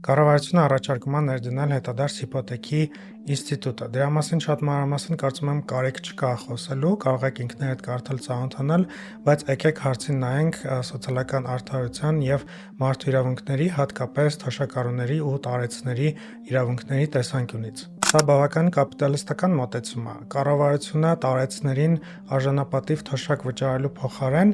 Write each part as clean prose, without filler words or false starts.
Կառավարությունը առաջարկում է ներդնել հետադարձ հիպոթեքի ինստիտուտը։ Դրա մասին շատ մանրամասն կարծում եմ կարիք չկա խոսելու, կարող եք ինքներդ կարդալ, ծանոթանալ, բայց եկեք հարցին նայենք սոցիալական արդարության եւ մարդու իրավունքների, հատկապես թոշակառուների ու տարեցների իրավունքների տեսանկյունից։ Սա բավական կապիտալիստական մոտեցում է։ Կառավարությունը տարեցներին արժանապատիվ թոշակ վճարելու փոխարեն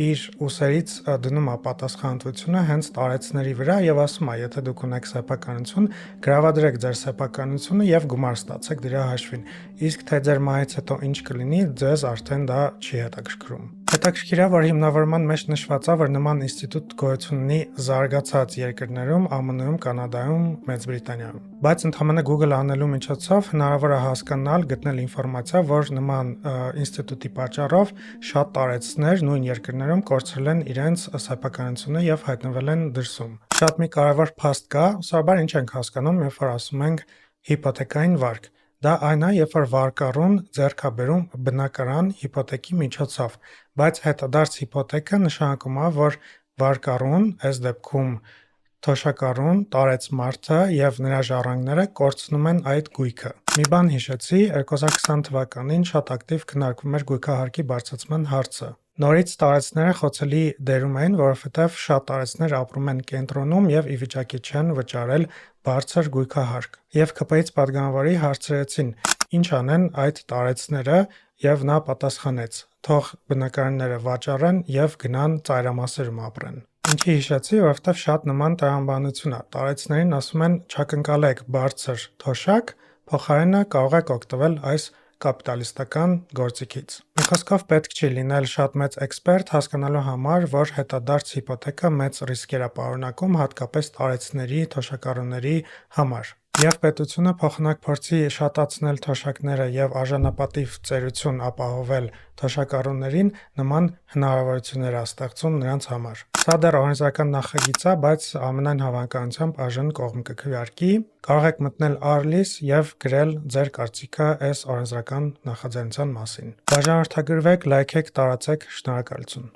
իր ուսերից դնում է պատասխանատվությունը հենց տարեցների վրա եւ ասում է, եթե դուք ունեք սեփականություն, գրավադրեք ձեր սեփականությունը եւ գումար ստացեք դրա հաշվին։ Իսկ թե ձեր մահից հետո ինչ կլինի, ձեզ արդեն դա չի հետաքրքրում։ Հետաքրքիր է, որ հիմնավորման մեջ նշված է, որ նման ինստիտուտ գոյություն ունի զարգացած երկրներում, ԱՄՆ-ում, Կանադայում, Մեծ Բրիտանիայում։ Բայց ընդհանրապես Google անելու միջոցով հնարավոր է հասկանալ, գտնել ինֆորմացիա, որ նման ինստիտուտի պատճառով շատ տարեցներ նույն երկրներում կորցրել են իրենց սեփականությունը եւ հայտնվել են դրսում։ Շատ մի կարևոր փաստ կա, սովորաբար ինչ ենք հասկանում, երբ որ ասում ենք հիպոթեկային վարկ։ Դա այն է, երբ որ վարկառուն ձեռք է բերում բնակարան հիպոթեկի միջոցով, բայց հետադարձ հիպոթեկը նշանակում է, որ վարկառուն, այս դեպքում թոշակառուն, տարեց մարդը եւ նրա ժառանգները կորցնում են այդ գույքը։ Մի բան հիշեցի, 2020 թվականին շատ ակտիվ քննարկվում էր գույքահարկի բարձրացման հարցը։ Նորից տարեցները խոցելի դերում էին, որովհետև շատ տարեցներ ապրում են կենտրոնում եւ ի վիճակի չեն վճարել բարձր գույքահարկ։ Եվ ԿՊ-ից падգամավորի հարցրեցին. ինչ անեն այդ տարեցները, եւ նա պատասխանեց. թող բնակարանները վաճառեն եւ գնան ծայրամասերում ապրեն։ Ինչի հիշեցի, որովհետև շատ նման տրամաբանություն է։ Տարեցներին ասում են չակնկալեք բարձր թոշակ, փոխարենը կարող եք օգտվել այս կապիտալիստական գործիքից։ Մի խոսքով պետք չի լինել շատ մեծ էքսպերտ հասկանալու համար, որ հետադարձ հիպոթեկը մեծ ռիսկեր է պարունակում, հատկապես տարեցների, թոշակառուների համար։ Եվ պետությունը փոխանակ փորձի շատացնել թոշակները եւ արժանապատիվ ծերություն ապահովել թոշակառուներին, նման հնարավորություններ է ստեղծում նրանց համար։ Սա դեռ օրենսդրական նախագիծ է, բայց ամենայն հավանականությամբ այժմ կողմ կքվեարկի։ Կարող եք մտնել Arlis եւ գրել ձեր կարծիքը այս օրենսդրական նախաձեռնության մասին։ Բաժանորդագրվեք, լայքեք, տարածեք, շնորհակալություն։